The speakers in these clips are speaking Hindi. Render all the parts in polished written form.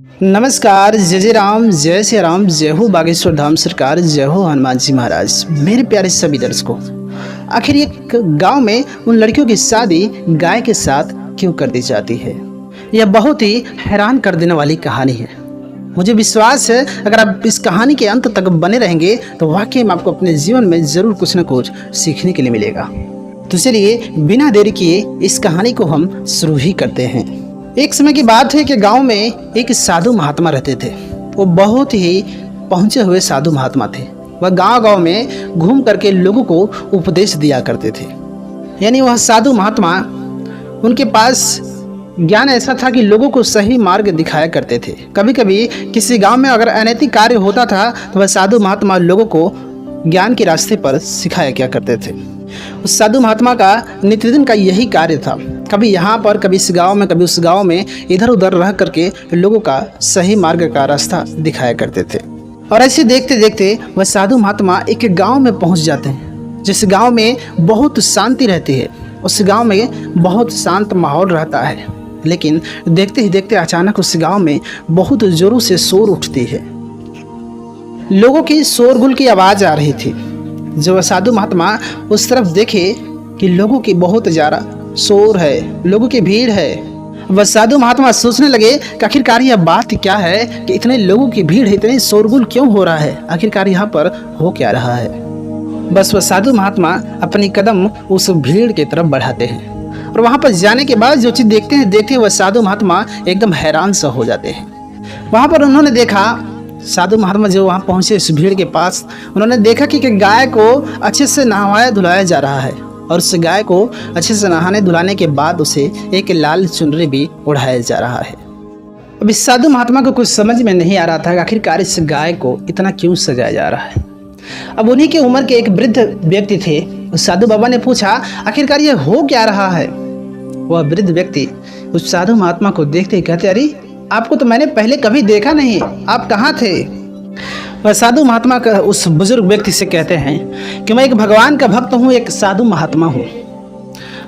नमस्कार, जय जय राम, जय श्री राम, जय हो बागेश्वर धाम सरकार, जय हो हनुमान जी महाराज। मेरे प्यारे सभी दर्शकों, आखिर एक गांव में उन लड़कियों की शादी गाय के साथ क्यों कर दी जाती है? यह बहुत ही हैरान कर देने वाली कहानी है। मुझे विश्वास है अगर आप इस कहानी के अंत तक बने रहेंगे तो वाकई में आपको अपने जीवन में ज़रूर कुछ न कुछ सीखने के लिए मिलेगा। तो चलिए बिना देरी किए इस कहानी को हम शुरू ही करते हैं। एक समय की बात है कि गांव में एक साधु महात्मा रहते थे। वो बहुत ही पहुंचे हुए साधु महात्मा थे। वह गांव-गांव में घूम करके लोगों को उपदेश दिया करते थे। यानी वह साधु महात्मा, उनके पास ज्ञान ऐसा था कि लोगों को सही मार्ग दिखाया करते थे। कभी कभी किसी गांव में अगर अनैतिक कार्य होता था तो वह साधु महात्मा लोगों को ज्ञान के रास्ते पर सिखाया क्या करते थे। उस साधु महात्मा का नित्यदिन का यही कार्य था। कभी यहाँ पर, कभी इस गांव में, कभी उस गांव में इधर उधर रह करके लोगों का सही मार्ग का रास्ता दिखाया करते थे। और ऐसे देखते देखते वह साधु महात्मा एक गांव में पहुंच जाते हैं, जिस गांव में बहुत शांति रहती है। उस गांव में बहुत शांत माहौल रहता है। लेकिन देखते ही देखते अचानक उस गांव में बहुत जोरों से शोर उठती है। लोगों की शोरगुल की आवाज़ आ रही थी। जब वह साधु महात्मा उस तरफ देखे कि लोगों की बहुत ज़्यादा शोर है, लोगों की भीड़ है, वह साधु महात्मा सोचने लगे कि आखिरकार यह बात क्या है कि इतने लोगों की भीड़ है, इतने शोरगुल क्यों हो रहा है, आखिरकार यहाँ पर हो क्या रहा है। बस वह साधु महात्मा अपनी कदम उस भीड़ की तरफ बढ़ाते हैं और वहाँ पर जाने के बाद जो चीज़ देखते हैं वह साधु महात्मा एकदम हैरान सा हो जाते हैं। वहाँ पर उन्होंने देखा, साधु महात्मा जो वहाँ पहुँचे इस भीड़ के पास, उन्होंने देखा कि गाय को अच्छे से नहवाया धुलाया जा रहा है और उस गाय को अच्छे से नहाने धुलाने के बाद उसे एक लाल चुनरी भी ओढ़ाया जा रहा है। अब इस साधु महात्मा को कुछ समझ में नहीं आ रहा था कि आखिरकार इस गाय को इतना क्यों सजाया जा रहा है। अब उन्हीं की उम्र के एक वृद्ध व्यक्ति थे। उस साधु बाबा ने पूछा, आखिरकार ये हो क्या रहा है। वह वृद्ध व्यक्ति उस साधु महात्मा को देखते ही कहते, अरे आपको तो मैंने पहले कभी देखा नहीं, आप कहाँ थे। वह साधु महात्मा का उस बुजुर्ग व्यक्ति से कहते हैं कि मैं एक भगवान का भक्त हूँ, एक साधु महात्मा हूँ।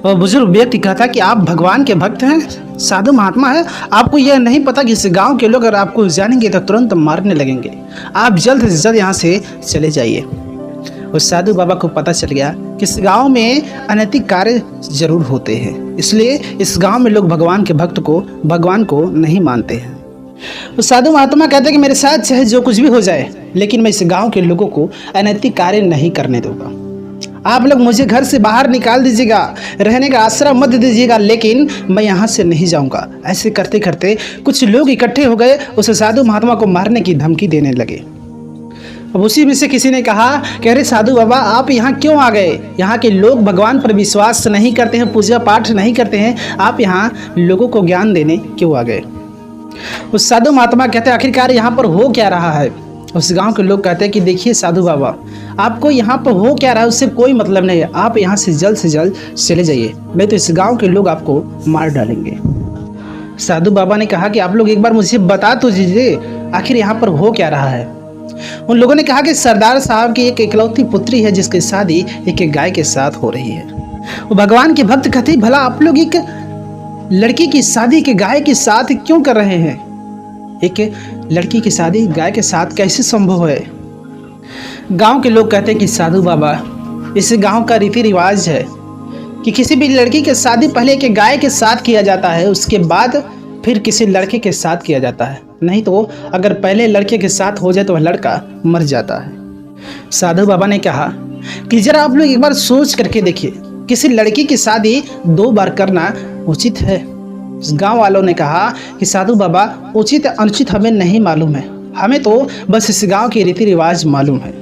वह बुजुर्ग व्यक्ति कहता कि आप भगवान के भक्त हैं, साधु महात्मा है, आपको यह नहीं पता कि इस गांव के लोग अगर आपको जानेंगे तो तुरंत मारने लगेंगे, आप जल्द से जल्द यहाँ से चले जाइए। उस साधु बाबा को पता चल गया कि इस गांव में अनैतिक कार्य जरूर होते हैं, इसलिए इस गांव में लोग भगवान के भक्त को, भगवान को नहीं मानते हैं। उस साधु महात्मा कहते हैं कि मेरे साथ चाहे जो कुछ भी हो जाए, लेकिन मैं इस गांव के लोगों को अनैतिक कार्य नहीं करने दूंगा। आप लोग मुझे घर से बाहर निकाल दीजिएगा, रहने का आश्रय मत दीजिएगा, लेकिन मैं यहाँ से नहीं जाऊँगा। ऐसे करते करते कुछ लोग इकट्ठे हो गए, उस साधु महात्मा को मारने की धमकी देने लगे। अब उसी में से किसी ने कहा कि अरे साधु बाबा, आप यहाँ क्यों आ गए? यहाँ के लोग भगवान पर विश्वास नहीं करते हैं, पूजा पाठ नहीं करते हैं, आप यहाँ लोगों को ज्ञान देने क्यों आ गए? उस साधु महात्मा कहते हैं, आखिरकार यहाँ पर हो क्या रहा है। उस गांव के लोग कहते हैं कि देखिए साधु बाबा, आपको यहाँ पर हो क्या रहा है उससे कोई मतलब नहीं है, आप यहाँ से जल्द चले जाइए, नहीं तो इस गांव के लोग आपको मार डालेंगे। साधु बाबा ने कहा कि आप लोग एक बार मुझे बता तो दीजिए आखिर यहाँ पर हो क्या रहा है। उन लोगों ने कहा कि सरदार साहब की एक इकलौती पुत्री है जिसकी शादी एक गाय के साथ हो रही है। वो भगवान के भक्त कहते, भला आप लोग एक लड़की की शादी के गाय के साथ क्यों कर रहे हैं? एक लड़की की शादी गाय के साथ कैसे संभव है? गांव के लोग कहते हैं कि साधु बाबा, इस गांव का रीति रिवाज है कि किसी भी लड़की की शादी पहले एक गाय के साथ किया जाता है, उसके बाद फिर किसी लड़के के साथ किया जाता है, नहीं तो अगर पहले लड़के के साथ हो जाए तो वह लड़का मर जाता है। साधु बाबा ने कहा कि जरा आप लोग एक बार सोच करके देखिए, किसी लड़की की शादी 2 बार करना उचित है? गांव वालों ने कहा कि साधु बाबा, उचित अनुचित हमें नहीं मालूम है, हमें तो बस इस गांव के रीति रिवाज मालूम है,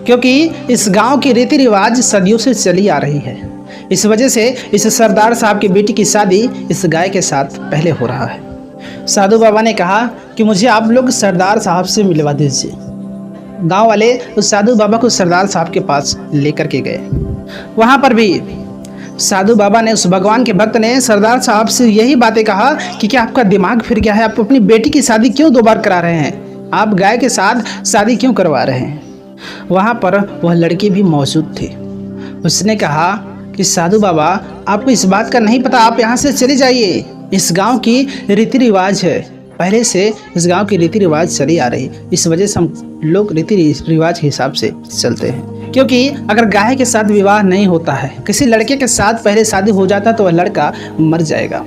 क्योंकि इस गांव की रीति रिवाज सदियों से चली आ रही है। इस वजह से इस सरदार साहब की बेटी की शादी इस गाय के साथ पहले हो रहा है। साधु बाबा ने कहा कि मुझे आप लोग सरदार साहब से मिलवा दीजिए। गांव वाले उस साधु बाबा को सरदार साहब के पास लेकर के गए। वहाँ पर भी साधु बाबा ने, उस भगवान के भक्त ने सरदार साहब से यही बातें कहा कि क्या आपका दिमाग फिर गया है? आप अपनी बेटी की शादी क्यों 2 बार करा रहे हैं? आप गाय के साथ शादी क्यों करवा रहे हैं? वहाँ पर वह लड़की भी मौजूद थी। उसने कहा कि साधु बाबा, आपको इस बात का नहीं पता, आप यहाँ से चले जाइए, इस गांव की रीति रिवाज है, पहले से इस गांव की रीति रिवाज चली आ रही, इस वजह से हम लोग रीति रिवाज के हिसाब से चलते हैं। क्योंकि अगर गाय के साथ विवाह नहीं होता है, किसी लड़के के साथ पहले शादी हो जाता तो वह लड़का मर जाएगा,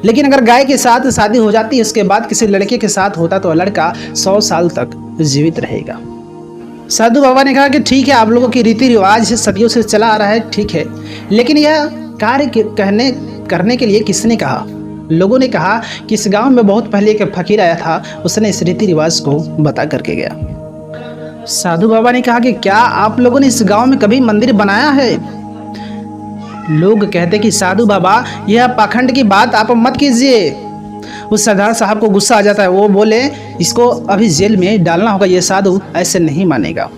लेकिन अगर गाय के साथ शादी हो जाती है उसके बाद किसी लड़के के साथ होता तो वह लड़का 100 साल तक जीवित रहेगा। साधु बाबा ने कहा कि ठीक है, आप लोगों की रीति रिवाज सदियों से चला आ रहा है, ठीक है, लेकिन यह कार्य करने के लिए किसने कहा? लोगों ने कहा कि इस गांव में बहुत पहले एक फकीर आया था, उसने इस रीति रिवाज को बता करके गया। साधु बाबा ने कहा कि क्या आप लोगों ने इस गांव में कभी मंदिर बनाया है? लोग कहते कि साधु बाबा, यह पाखंड की बात आप मत कीजिए। उस सरदार साहब को गुस्सा आ जाता है, वो बोले इसको अभी जेल में डालना होगा, ये साधु ऐसे नहीं मानेगा।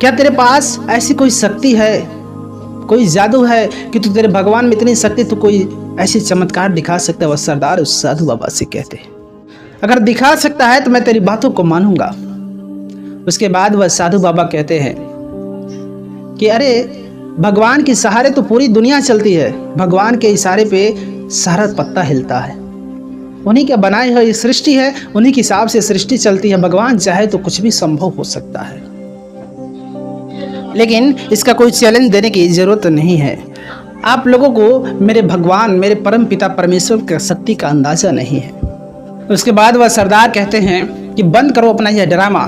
क्या तेरे पास ऐसी कोई शक्ति है, कोई जादू है कि तू तेरे भगवान में इतनी शक्ति, तो कोई ऐसी चमत्कार दिखा सकता है? वह सरदार उस साधु बाबा से कहते, अगर दिखा सकता है तो मैं तेरी बातों को मानूंगा। उसके बाद वह साधु बाबा कहते हैं कि अरे भगवान के सहारे तो पूरी दुनिया चलती है, भगवान के इशारे पे सारा पत्ता हिलता है, उन्हीं के बनाई हुई सृष्टि है, उन्हीं के हिसाब से सृष्टि चलती है, भगवान चाहे तो कुछ भी संभव हो सकता है। लेकिन इसका कोई चैलेंज देने की जरूरत नहीं है। आप लोगों को मेरे भगवान, मेरे परम पिता परमेश्वर की शक्ति का अंदाजा नहीं है। उसके बाद वह सरदार कहते हैं कि बंद करो अपना यह ड्रामा,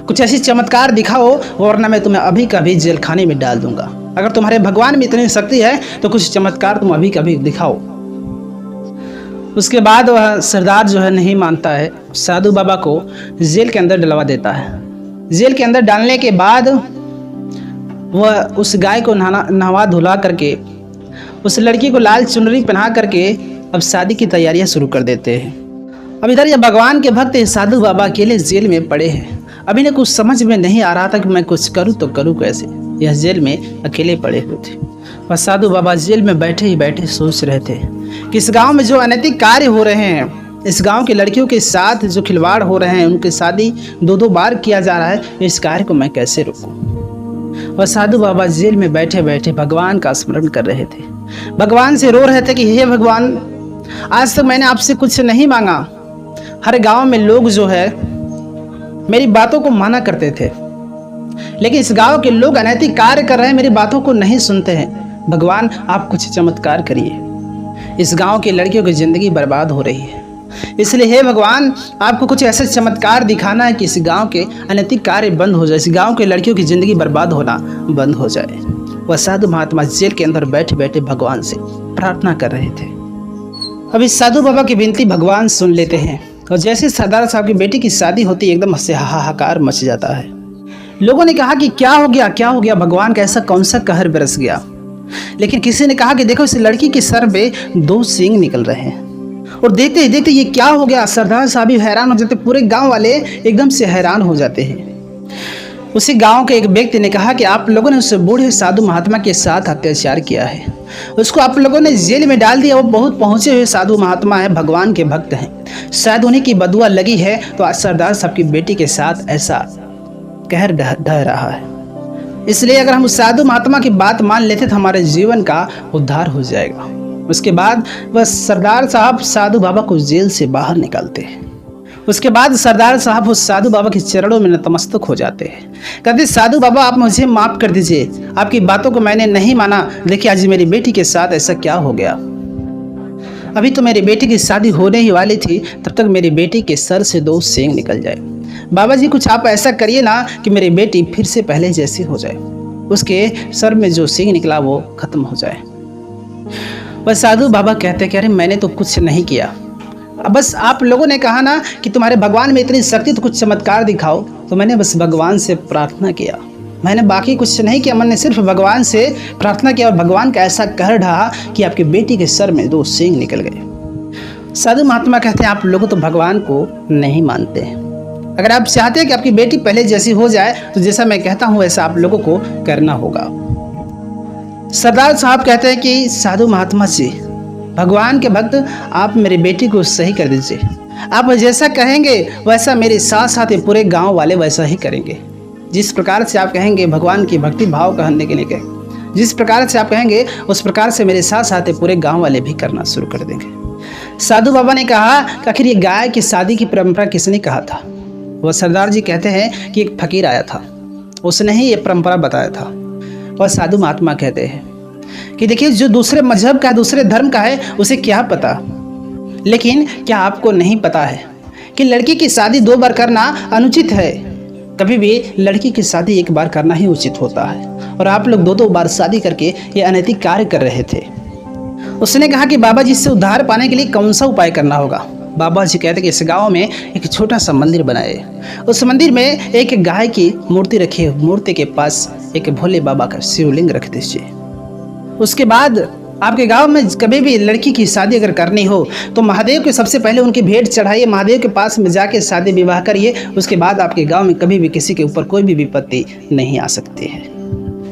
कुछ ऐसी चमत्कार दिखाओ वरना मैं तुम्हें अभी कभी जेल खाने में डाल दूंगा। अगर तुम्हारे भगवान में इतनी शक्ति है तो कुछ चमत्कार तुम अभी कभी दिखाओ। उसके बाद वह सरदार जो है नहीं मानता है, साधु बाबा को जेल के अंदर डलवा देता है। जेल के अंदर डालने के बाद वह उस गाय को नहवा धुला करके, उस लड़की को लाल चुनरी पहना करके अब शादी की तैयारियां शुरू कर देते हैं। अब इधर यह भगवान के भक्त साधु बाबा अकेले जेल में पड़े हैं। अभी ने कुछ समझ में नहीं आ रहा था कि मैं कुछ करूं तो करूं कैसे। यह जेल में अकेले पड़े हुए थे और साधु बाबा जेल में बैठे ही बैठे सोच रहे थे कि इस गांव में जो अनैतिक कार्य हो रहे हैं, इस गांव की लड़कियों के साथ जो खिलवाड़ हो रहे हैं, उनकी शादी 2-2 बार किया जा रहा है, इस कार्य को मैं कैसे रोकूं। और साधु बाबा जेल में बैठे बैठे भगवान का स्मरण कर रहे थे, भगवान से रो रहे थे कि हे भगवान, आज तक मैंने आपसे कुछ नहीं मांगा। हर गांव में लोग जो है मेरी बातों को माना करते थे, लेकिन इस गांव के लोग अनैतिक कार्य कर रहे हैं, मेरी बातों को नहीं सुनते हैं। भगवान आप कुछ चमत्कार करिए, इस गांव की लड़कियों की जिंदगी बर्बाद हो रही है, इसलिए हे भगवान आपको कुछ ऐसे चमत्कार दिखाना है कि इस गांव के अनैतिक कार्य बंद हो जाए, इस गांव के लड़कियों की जिंदगी बर्बाद होना बंद हो जाए। वह साधु महात्मा जेल के अंदर बैठे बैठे भगवान से प्रार्थना कर रहे थे। अब इस साधु बाबा की विनती भगवान सुन लेते हैं और जैसे सरदार साहब की बेटी की शादी होती है, एकदम से हाहाकार मच जाता है। लोगों ने कहा कि क्या हो गया, भगवान का ऐसा कौन सा कहर बरस गया। लेकिन किसी ने कहा कि देखो इस लड़की के सर पे 2 सींग निकल रहे हैं, और देखते ही देखते ये क्या हो गया। सरदार साहब भी हैरान हो जाते, पूरे गांव वाले एकदम से हैरान हो जाते हैं। उसी गांव के एक व्यक्ति ने कहा कि आप लोगों ने उस बूढ़े साधु महात्मा के साथ अत्याचार किया है, उसको आप लोगों ने जेल में डाल दिया। वो बहुत पहुंचे हुए साधु महात्मा है, भगवान के भक्त हैं, शायद उन्हीं की बदुआ लगी है तो आज सरदार साहब की बेटी के साथ ऐसा कहर ढह रहा है। इसलिए अगर हम उस साधु महात्मा की बात मान लेते तो हमारे जीवन का उद्धार हो जाएगा। उसके बाद वह सरदार साहब साधु बाबा को जेल से बाहर निकालते हैं। उसके बाद सरदार साहब उस साधु बाबा के चरणों में नतमस्तक हो जाते हैं, कहते साधु बाबा आप मुझे माफ़ कर दीजिए, आपकी बातों को मैंने नहीं माना। देखिए आज मेरी बेटी के साथ ऐसा क्या हो गया। अभी तो मेरी बेटी की शादी होने ही वाली थी, तब तक मेरी बेटी के सर से 2 सींग निकल जाए। बाबा जी कुछ आप ऐसा करिए ना कि मेरी बेटी फिर से पहले जैसी हो जाए, उसके सर में जो सींग निकला वो खत्म हो जाए। वह साधु बाबा कहते कि अरे मैंने तो कुछ नहीं किया, बस आप लोगों ने कहा ना कि तुम्हारे भगवान में इतनी शक्ति तो कुछ चमत्कार दिखाओ, तो मैंने बस भगवान से प्रार्थना किया, मैंने बाकी कुछ नहीं किया। मैंने सिर्फ भगवान से प्रार्थना किया और भगवान का ऐसा कहर ढहा कि आपकी बेटी के सर में 2 सींग निकल गए। साधु महात्मा कहते हैं आप लोग तो भगवान को नहीं मानते हैं। अगर आप चाहते हैं कि आपकी बेटी पहले जैसी हो जाए तो जैसा मैं कहता हूँ वैसा आप लोगों को करना होगा। सरदार साहब कहते हैं कि साधु महात्मा जी, भगवान के भक्त, आप मेरी बेटी को सही कर दीजिए। आप जैसा कहेंगे वैसा मेरे साथ साथ पूरे गांव वाले वैसा ही करेंगे। जिस प्रकार से आप कहेंगे भगवान की भक्ति भाव कहने के लिए कहें, जिस प्रकार से आप कहेंगे उस प्रकार से मेरे साथ साथ पूरे गांव वाले भी करना शुरू कर देंगे। साधु बाबा ने कहा कि आखिर ये गाय की शादी की परंपरा किसने कहा था। वह सरदार जी कहते हैं कि एक फकीर आया था, उसने ही ये परंपरा बताया था। और साधु महात्मा कहते हैं कि देखिए, जो दूसरे मजहब का, दूसरे धर्म का है उसे क्या पता, लेकिन क्या आपको नहीं पता है कि लड़की की शादी 2 बार करना अनुचित है। कभी भी लड़की की शादी 1 बार करना ही उचित होता है, और आप लोग 2-2 बार शादी करके ये अनैतिक कार्य कर रहे थे। उसने कहा कि बाबा जी से उद्धार पाने के लिए कौन सा उपाय करना होगा। बाबा जी कहते कि इस गांव में एक छोटा सा मंदिर बनाए, उस मंदिर में एक गाय की मूर्ति रखी, मूर्ति के पास एक भोले बाबा का शिवलिंग रख दीजिए। उसके बाद आपके गांव में कभी भी लड़की की शादी अगर करनी हो तो महादेव के सबसे पहले उनकी भेंट चढ़ाइए, महादेव के पास में जाके शादी विवाह करिए। उसके बाद आपके गांव में कभी भी किसी के ऊपर कोई भी विपत्ति नहीं आ सकती है।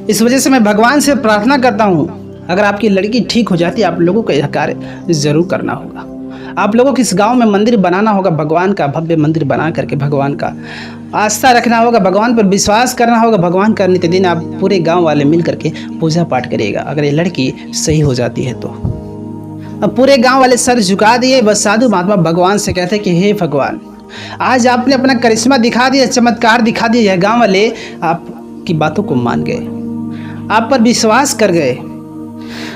इस वजह से मैं भगवान से प्रार्थना करता हूँ, अगर आपकी लड़की ठीक हो जाती है, आप लोगों को यह कार्य जरूर करना होगा। आप लोगों को इस गांव में मंदिर बनाना होगा, भगवान का भव्य मंदिर बना करके भगवान का आस्था रखना होगा, भगवान पर विश्वास करना होगा। भगवान का नित्य दिन आप पूरे गांव वाले मिल करके पूजा पाठ करिएगा। अगर ये लड़की सही हो जाती है तो अब पूरे गांव वाले सर झुका दिए। बस साधु महात्मा भगवान से कहते हैं कि हे भगवान, आज आपने अपना करिश्मा दिखा दिया, चमत्कार दिखा दिया। गाँव वाले आपकी बातों को मान गए, आप पर विश्वास कर गए।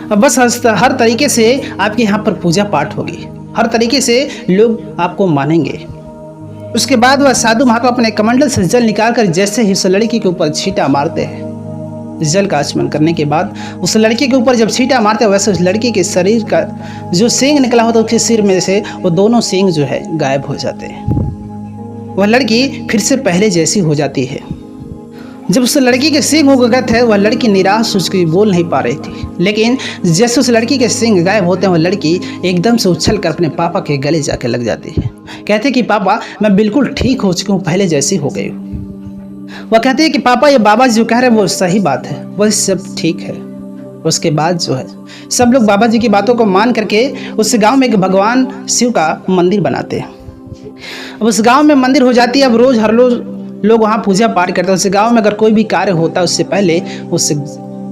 अब बस हर तरीके से आपके यहाँ पर पूजा पाठ होगी, हर तरीके से लोग आपको मानेंगे। उसके बाद वह साधु महात्मा अपने कमंडल से जल निकालकर जैसे ही उस लड़की के ऊपर छींटा मारते हैं, जल का आचमन करने के बाद उस लड़की के ऊपर जब छींटा मारते हैं, वैसे उस लड़की के शरीर का जो सींग निकला होता है उसके सिर में से वो दोनों सींग जो है गायब हो जाते हैं। वह लड़की फिर से पहले जैसी हो जाती है। जब उस लड़की के सींग हो गए थे, वह लड़की निराश उसकी बोल नहीं पा रही थी, लेकिन जैसे उस लड़की के सींग गायब होते हैं, वह लड़की एकदम से उछल कर अपने पापा के गले जाके लग जाती है। कहते कि पापा, मैं बिल्कुल ठीक हो चुकी हूँ, पहले जैसी हो गई हूँ। वह कहते हैं कि पापा, ये बाबा जी जो कह रहे हैं वो सही बात है, वह सब ठीक है। उसके बाद जो है सब लोग बाबा जी की बातों को मान करके उस गाँव में एक भगवान शिव का मंदिर बनाते हैं। अब उस गाँव में मंदिर हो जाती है। अब रोज़ हर रोज़ लोग वहाँ पूजा पाठ करते हैं। उस गांव में अगर कोई भी कार्य होता है उससे पहले उस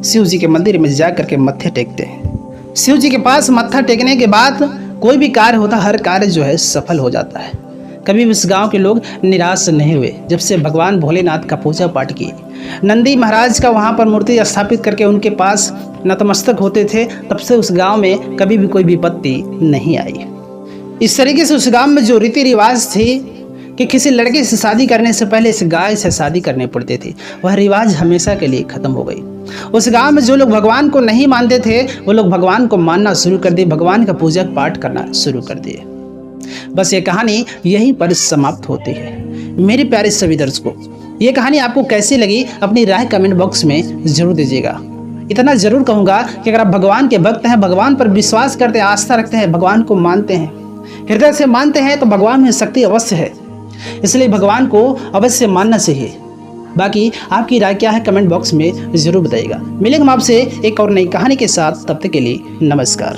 शिव जी के मंदिर में जा करके मत्थे टेकते हैं। शिव जी के पास मत्था टेकने के बाद कोई भी कार्य होता, हर कार्य जो है सफल हो जाता है। कभी भी उस गांव के लोग निराश नहीं हुए। जब से भगवान भोलेनाथ का पूजा पाठ किए, नंदी महाराज का वहाँ पर मूर्ति स्थापित करके उनके पास नतमस्तक होते थे, तब से उस गाँव में कभी भी कोई विपत्ति नहीं आई। इस तरीके से उस गाँव में जो रीति रिवाज थी कि किसी लड़के से शादी करने से पहले इस गाय से शादी करनी पड़ती थी, वह रिवाज हमेशा के लिए खत्म हो गई। उस गांव में जो लोग भगवान को नहीं मानते थे, वो लोग भगवान को मानना शुरू कर दिए, भगवान का पूजा पाठ करना शुरू कर दिए। बस ये कहानी यहीं पर समाप्त होती है। मेरे प्यारे सभी दर्शकों, ये कहानी आपको कैसी लगी अपनी राय कमेंट बॉक्स में जरूर दीजिएगा। इतना जरूर कहूँगा कि अगर आप भगवान के भक्त हैं, भगवान पर विश्वास करते हैं, आस्था रखते हैं, भगवान को मानते हैं, हृदय से मानते हैं, तो भगवान में शक्ति अवश्य है। इसलिए भगवान को अवश्य मानना चाहिए। बाकी आपकी राय क्या है कमेंट बॉक्स में जरूर बताइएगा। मिलेंगे हम आपसे एक और नई कहानी के साथ, तब तक के लिए नमस्कार।